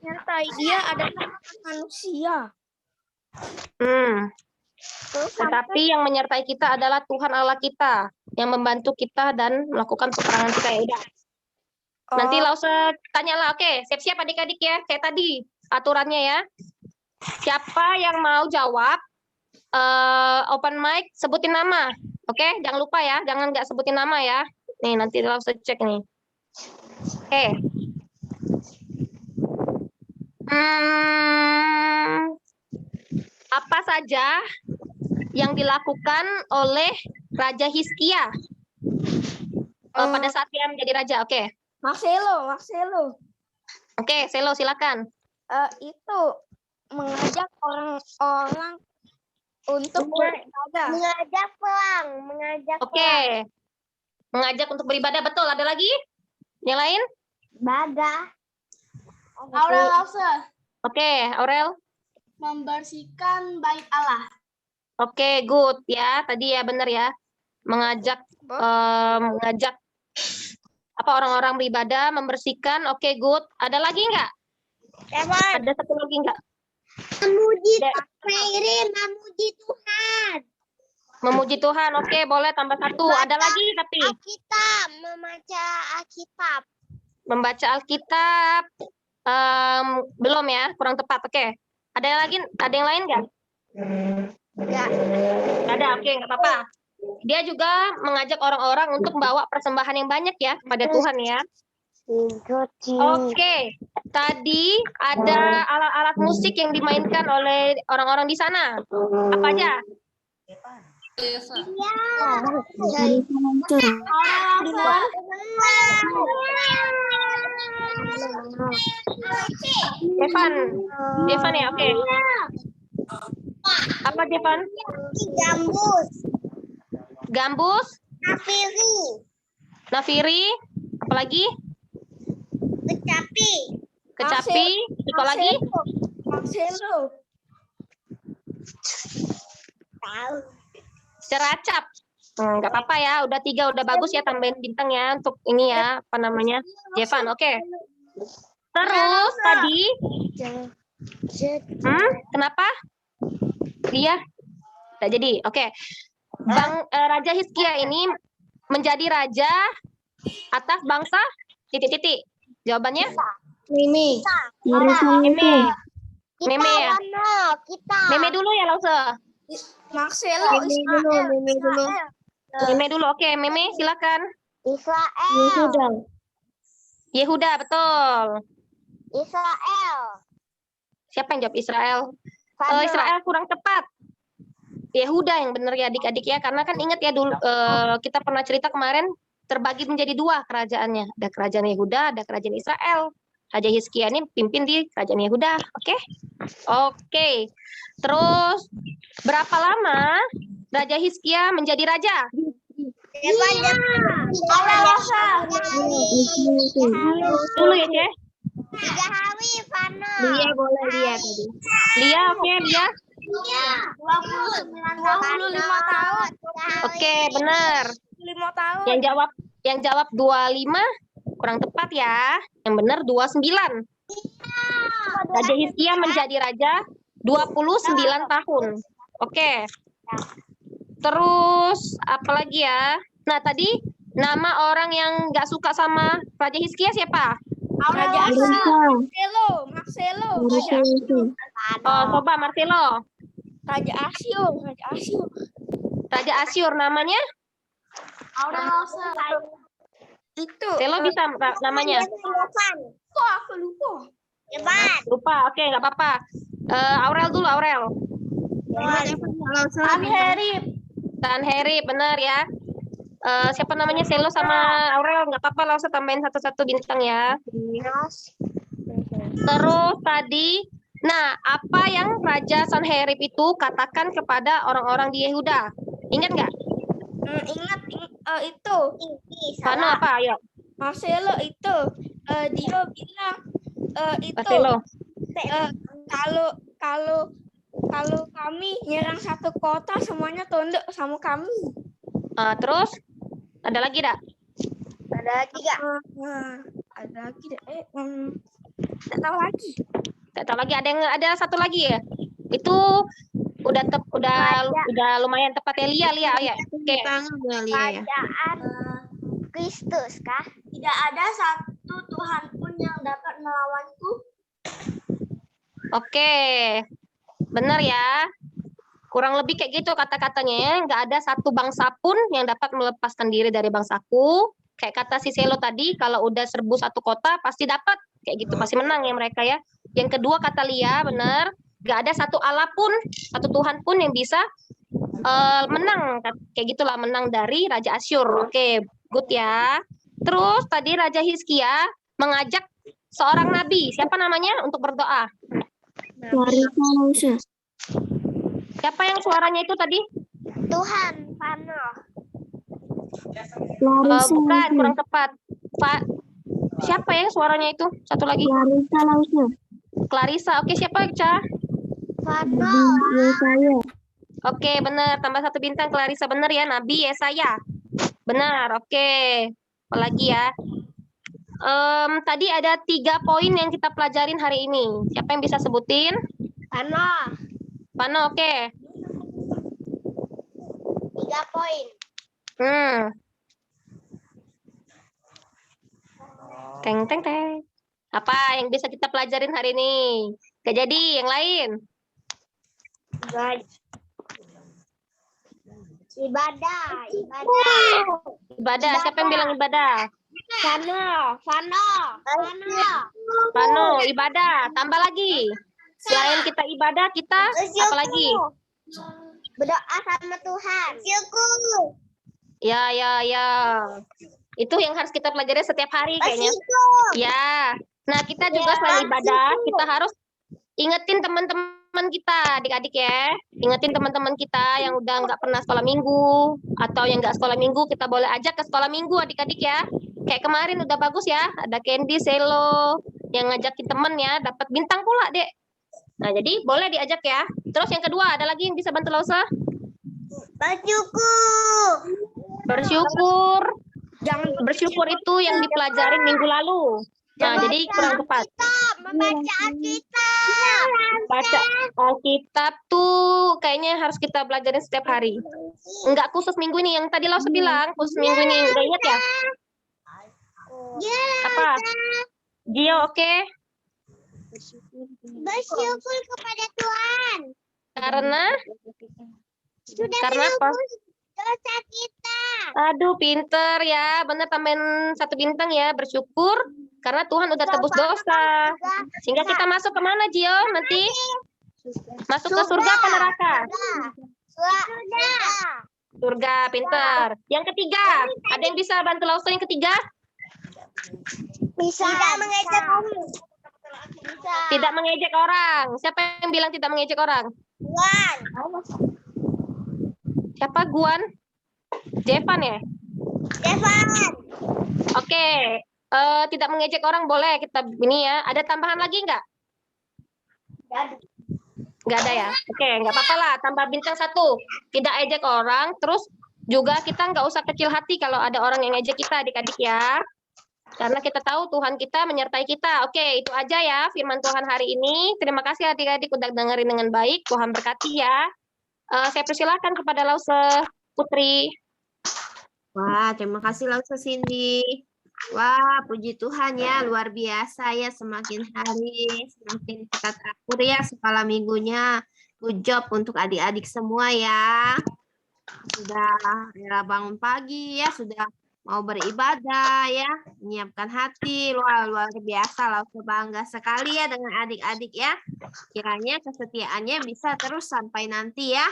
menyertai dia adalah manusia. Tetapi yang menyertai kita adalah Tuhan Allah kita yang membantu kita dan melakukan peperangan kita. Ya udah. Nanti Lause tanyalah. Oke, siap-siap adik-adik ya. Kayak tadi aturannya ya. Siapa yang mau jawab open mic sebutin nama. Oke, jangan lupa ya. Jangan nggak sebutin nama ya. Nih, nanti Lause cek nih. Oke. Apa saja yang dilakukan oleh Raja Hizkia pada saat dia menjadi raja? Oke. Marcelo. Oke, Selo silakan. Itu mengajak orang-orang untuk beribadah. Mengajak pulang, mengajak Oke. Mengajak untuk beribadah, betul. Ada lagi? Yang lain? ibadah. Aurel Lause, Oke, Aurel. membersihkan bait Allah. Oke, good ya. Tadi ya benar ya. Mengajak apa orang-orang beribadah, membersihkan. Oke, good. Ada lagi nggak? Ada satu lagi nggak? Memuji memuji Tuhan. Memuji Tuhan. Oke, boleh tambah satu. Ada lagi tapi Alkitab, membaca Alkitab. membaca Alkitab belum ya, kurang tepat. Oke. Ada yang lagi? Ada yang lain nggak? Enggak. Ada. Oke, nggak apa-apa. Dia juga mengajak orang-orang untuk membawa persembahan yang banyak ya kepada Tuhan ya. Oke, tadi ada alat-alat musik yang dimainkan oleh orang-orang di sana. Apa aja? Devan ya, oke. Apa Devan? Gambus, Gambus, nafiri, nafiri, apalagi? kecapi, Kecapi, apa lagi? Marcelo. tahu. Ceracap. Nggak apa-apa ya, udah 3 udah bagus ya, tambahin bintang ya untuk ini ya, apa namanya? Jevan, oke. Terus tadi, kenapa? Dia nggak jadi, oke. Raja Hizkia ini menjadi raja atas bangsa titik-titik. Jawabannya? Mimi. Meme. Kita Meme ya? Kita. Meme dulu ya, Lause. Marcelo. Meme dulu, oke. Meme, silakan. Israel. Yehuda, betul. Israel. Siapa yang jawab Israel? Vano. Israel kurang tepat. Yehuda yang benar ya adik-adik ya, karena kan ingat ya dulu kita pernah cerita kemarin terbagi menjadi 2 kerajaannya. Ada kerajaan Yehuda, ada kerajaan Israel. Raja Hizkia ini pimpin di kerajaan Yehuda, oke? Oke. Terus berapa lama Raja Hizkia menjadi raja? Dulu ya, Ceh. 3 hari, Vano. Lia boleh Lia tadi. Lia, oke, Lia. 29 tahun. 25 tahun. Oke, benar. 5 tahun. Yang jawab 25 kurang tepat ya. Yang benar 29. Raja Hizkia menjadi raja 29 tahun. Oke. Terus apa lagi ya? Nah, tadi nama orang yang nggak suka sama Raja Hizkia siapa? Raja Marcelo. Raja Oh, coba Marcelo. Asyur. Raja Asyur namanya? Itu. Marcelo bisa namanya? Kok aku lupa. Lupa. Oke, nggak apa-apa. Aurel dulu, Aurel. Sanherib, benar ya. Siapa namanya? Selo sama Aurel, nggak apa-apa, langsung tambahin satu-satu bintang ya. Terus tadi, nah apa yang Raja Sanherib itu katakan kepada orang-orang di Yehuda? Ingat nggak? Ingat itu. Vano apa? Ayo. Marcelo itu dia bilang itu Marcelo. kalau kami nyerang satu kota semuanya tunduk sama kami. Terus ada lagi dak? Ada lagi gak? Ada lagi deh. Tidak tahu lagi. Nggak tahu lagi. Ada satu lagi ya? Itu udah lumayan tepat ya, Lia ya. Oke. Kerajaan Kristus kah? Tidak ada satu satu Tuhan pun yang dapat melawanku. Oke, benar ya. Kurang lebih kayak gitu kata-katanya ya. Nggak ada satu bangsa pun yang dapat melepaskan diri dari bangsaku. Kayak kata si Selo tadi, kalau udah serbu satu kota pasti dapat. Kayak gitu, pasti menang ya mereka ya. Yang kedua kata Lia, benar. Nggak ada satu Allah pun, satu Tuhan pun yang bisa menang. Kayak gitulah, menang dari Raja Asyur. Oke, good ya. Terus tadi Raja Hizkia mengajak seorang nabi. Siapa namanya untuk berdoa? Siapa yang suaranya itu tadi? Tuhan, Pano. Bukan, kurang tepat. Pak, siapa yang suaranya itu? Satu lagi. Clarissa. Oke, siapa Ca? Pano. Oke, benar. Tambah satu bintang Clarissa. Benar ya, Nabi Yesaya. Benar, oke. Apalagi ya. Tadi ada 3 poin yang kita pelajarin hari ini. Siapa yang bisa sebutin? Pano. Pano, oke. 3 poin. Teng, teng, teng. Apa yang bisa kita pelajarin hari ini? Gak jadi, yang lain. Ibadah. Ibadah, siapa yang bilang ibadah? Pano, ibadah. Tambah lagi. Selain kita ibadah, kita apa lagi? Berdoa sama Tuhan. Syukur. Ya. Itu yang harus kita pelajari setiap hari kayaknya. Ya. Nah, kita juga selain ibadah, kita harus ingetin teman-teman kita, adik-adik ya. Ingetin teman-teman kita yang udah nggak pernah sekolah minggu atau yang nggak sekolah minggu, kita boleh ajak ke sekolah minggu adik-adik ya. Kayak kemarin udah bagus ya, ada Candy, Selo yang ngajakin temen ya, dapat bintang pula, Dek. Nah, jadi boleh diajak ya. Terus yang kedua, ada lagi yang bisa bantu Lausa? Bersyukur. Bersyukur itu yang dipelajarin minggu lalu. Nah, jadi kurang tepat. Membaca Alkitab. Baca Alkitab tuh kayaknya harus kita pelajarin setiap hari. Enggak khusus minggu ini, yang tadi Lausa bilang, khusus minggu ini. Enggak ingat ya? Apa? Gio, oke? Bersyukur kepada Tuhan. Karena? Sudah Karena apa? menebus dosa kita. Aduh, pinter ya. Bener, tambahin satu bintang ya. Bersyukur karena Tuhan udah tebus dosa. Sehingga kita masuk ke mana, Gio? Nanti masuk ke surga apa neraka? Surga, pinter. Yang ketiga, ada yang bisa bantu Lausa yang ketiga? Bisa. Tidak mengejek orang. Bisa. Tidak mengejek orang. Siapa yang bilang tidak mengejek orang? Tuhan. Siapa? Guan? Jevan ya? Devan. Oke. Tidak mengejek orang boleh kita ini ya. Ada tambahan lagi nggak? Nggak ada ya? Oke, nggak apa-apa lah. Tambah bintang 1. Tidak ejek orang. Terus juga kita nggak usah kecil hati kalau ada orang yang ngejek kita, adik-adik ya. Karena kita tahu Tuhan kita menyertai kita. Oke, itu aja ya firman Tuhan hari ini. Terima kasih adik-adik udah dengerin dengan baik. Tuhan berkati ya. Saya persilakan kepada Lausa Putri. Wah, terima kasih Lausa Cindy. Wah, puji Tuhan ya, luar biasa ya, semakin hari semakin kita teratur ya sekolah minggunya. Good job untuk adik-adik semua ya. Sudah rela bangun pagi ya, sudah mau beribadah ya, menyiapkan hati. Luar biasa, Lausa bangga sekali ya dengan adik-adik ya. Kiranya kesetiaannya bisa terus sampai nanti ya,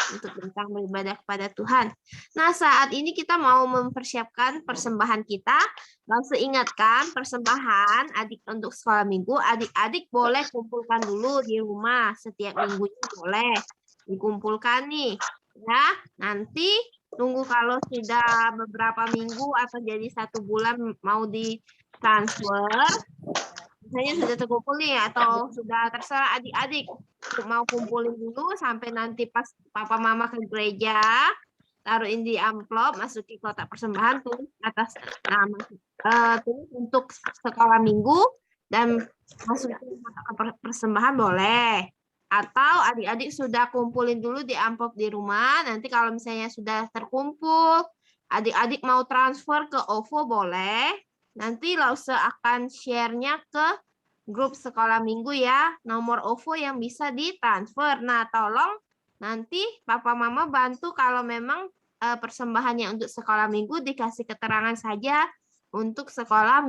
untuk tentang beribadah kepada Tuhan. Nah, saat ini kita mau mempersiapkan persembahan kita. Langsung ingatkan persembahan adik untuk sekolah minggu, adik-adik boleh kumpulkan dulu di rumah. Setiap minggunya boleh dikumpulkan nih. Ya, nanti tunggu kalau sudah beberapa minggu atau jadi 1 bulan mau ditransfer. Misalnya sudah terkumpul nih atau sudah terserah adik-adik mau kumpulin dulu sampai nanti pas papa mama ke gereja, taruhin di amplop, masukin kotak persembahan, tulis atas nama tulis untuk sekolah minggu dan masukin kotak persembahan boleh. Atau adik-adik sudah kumpulin dulu di amplop di rumah, nanti kalau misalnya sudah terkumpul, adik-adik mau transfer ke OVO boleh. nanti Lause akan share-nya ke grup sekolah minggu ya. Nomor OVO yang bisa ditransfer. Nah, tolong nanti Papa Mama bantu kalau memang persembahannya untuk sekolah minggu dikasih keterangan saja untuk sekolah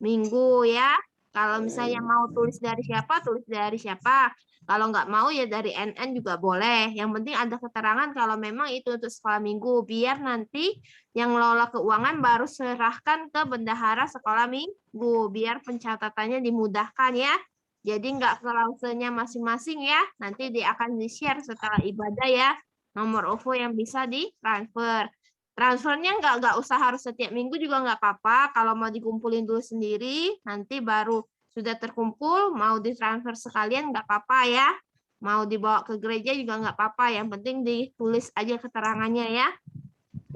minggu ya. Kalau misalnya mau tulis dari siapa, tulis dari siapa. Kalau nggak mau ya dari NN juga boleh. Yang penting ada keterangan kalau memang itu untuk sekolah minggu. Biar nanti yang ngelola keuangan baru serahkan ke bendahara sekolah minggu. Biar pencatatannya dimudahkan ya. Jadi nggak ke lausenya masing-masing ya. Nanti dia akan di-share setelah ibadah ya. Nomor OVO yang bisa ditransfer. Transfernya nggak usah harus setiap minggu juga nggak apa-apa. Kalau mau dikumpulin dulu sendiri, nanti baru sudah terkumpul, mau ditransfer sekalian nggak apa-apa ya. Mau dibawa ke gereja juga nggak apa-apa. Yang penting ditulis aja keterangannya ya.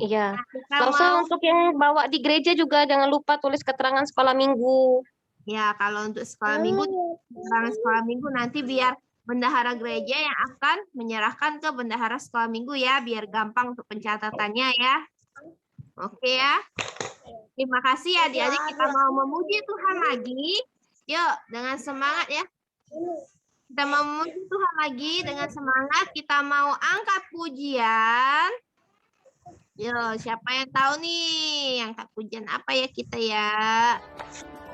Iya. Kita Lause mau- untuk yang bawa di gereja juga jangan lupa tulis keterangan sekolah minggu. Ya, kalau untuk sekolah minggu, keterangan sekolah minggu nanti biar bendahara gereja yang akan menyerahkan ke bendahara sekolah minggu ya, biar gampang untuk pencatatannya ya. Oke ya. Terima kasih adik-adik, kita mau memuji Tuhan lagi. Yuk, dengan semangat ya. Kita mau memuji Tuhan lagi dengan semangat. Kita mau angkat pujian. Yuk, siapa yang tahu nih angkat pujian apa ya kita ya?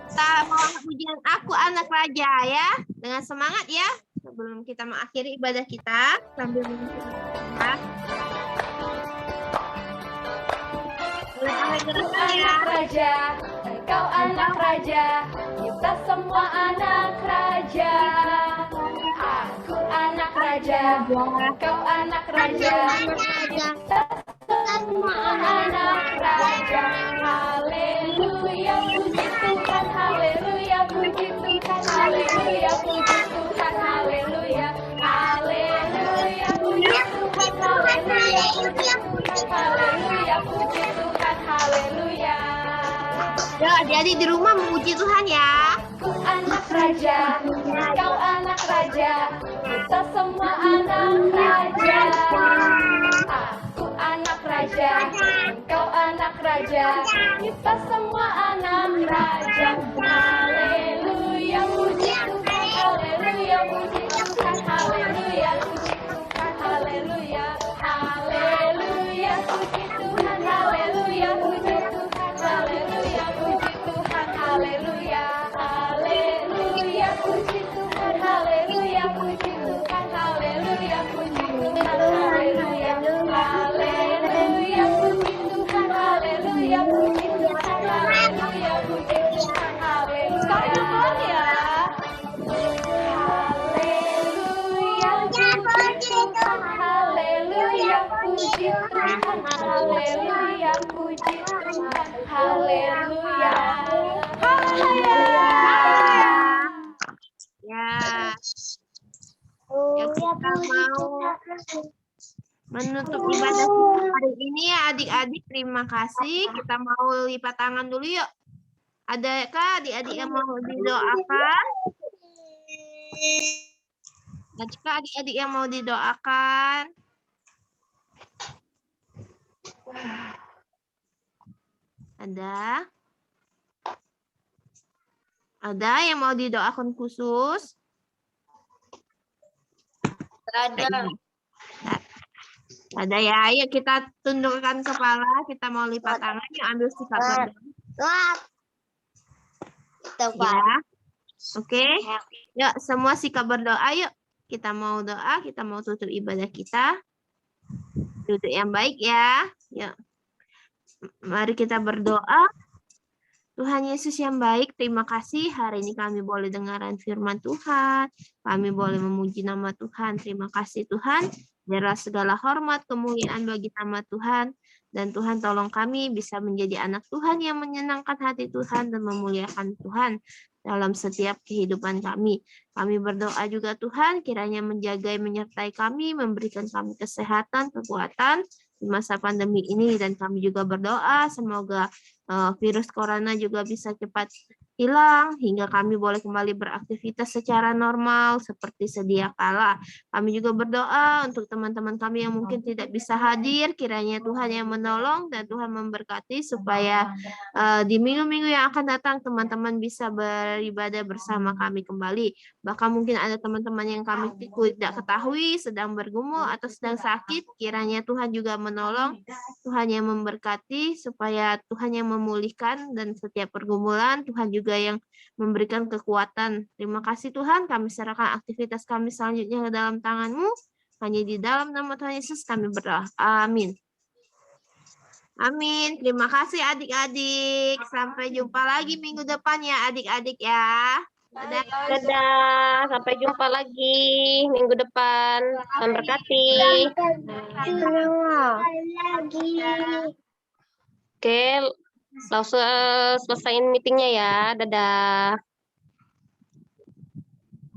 Kita mau angkat pujian Aku Anak Raja ya. Dengan semangat ya. Sebelum kita mengakhiri ibadah kita sambil mengucapkan Anak raja, engkau anak raja, kita semua anak raja. Aku anak raja, engkau anak raja, kita semua anak raja. Haleluya, puji Tuhan, haleluya, puji Tuhan, haleluya, puji Tuhan, haleluya, haleluya, puji Tuhan, haleluya, puji Tuhan, haleluya, puji Tuhan, haleluya. Yuk, adik-adik di rumah memuji Tuhan ya. Aku anak raja, engkau anak raja, kita semua anak raja. Aku anak raja, engkau anak raja, kita semua anak raja. Haleluya, puji Tuhan, haleluya, puji Tuhan, haleluya, puji Tuhan, haleluya, haleluya, puji Tuhan, haleluya, puji Tuhan, haleluya, puji Tuhan, haleluya, haleluya, puji Tuhan, haleluya, puji Tuhan, haleluya, puji Tuhan, haleluya, haleluya, puji Tuhan, haleluya, puji Tuhan, haleluya, puji Tuhan, haleluya. Sekarang pelan ya. Haleluya, puji Tuhan, haleluya, puji Tuhan, haleluya, puji Tuhan, haleluya. Haleluya. Ya. Ya, kita mau menutup ibadah kita hari ini ya adik-adik. Terima kasih. Kita mau lipat tangan dulu yuk. Adakah adik-adik yang mau didoakan? Adakah adik-adik yang mau didoakan? Ada? Ada yang mau didoakan khusus? Ada. Ada ya, ayo kita tundukkan kepala, kita mau lipat tangan, yuk ambil sikap berdoa. Wah. Ya. Oke. Yuk, semua sikap berdoa yuk. Kita mau doa, kita mau tutup ibadah kita. Duduk yang baik ya. Yuk. Mari kita berdoa. Tuhan Yesus yang baik, terima kasih hari ini kami boleh dengarkan firman Tuhan. Kami boleh memuji nama Tuhan. Terima kasih Tuhan. Biarlah segala hormat, kemuliaan bagi nama Tuhan. Dan Tuhan tolong kami bisa menjadi anak Tuhan yang menyenangkan hati Tuhan dan memuliakan Tuhan dalam setiap kehidupan kami. Kami berdoa juga Tuhan, kiranya menjaga menyertai kami, memberikan kami kesehatan, kekuatan di masa pandemi ini. Dan kami juga berdoa semoga virus corona juga bisa cepat hilang hingga kami boleh kembali beraktivitas secara normal seperti sedia kala. Kami juga berdoa untuk teman-teman kami yang mungkin tidak bisa hadir, kiranya Tuhan yang menolong dan Tuhan memberkati supaya di minggu-minggu yang akan datang teman-teman bisa beribadah bersama kami kembali. Bahkan mungkin ada teman-teman yang kami tidak ketahui sedang bergumul atau sedang sakit, kiranya Tuhan juga menolong, Tuhan yang memberkati supaya Tuhan yang memulihkan dan setiap pergumulan Tuhan juga yang memberikan kekuatan. Terima kasih Tuhan, kami serahkan aktivitas kami selanjutnya ke dalam tangan-Mu. Hanya di dalam nama Tuhan Yesus kami berdoa. Amin. Amin. Terima kasih adik-adik. Sampai jumpa lagi minggu depan ya adik-adik ya. Dadah. Dadah, sampai jumpa lagi minggu depan. Tuhan berkati. Lagi. Oke, langsung selesaiin meetingnya ya. Dadah.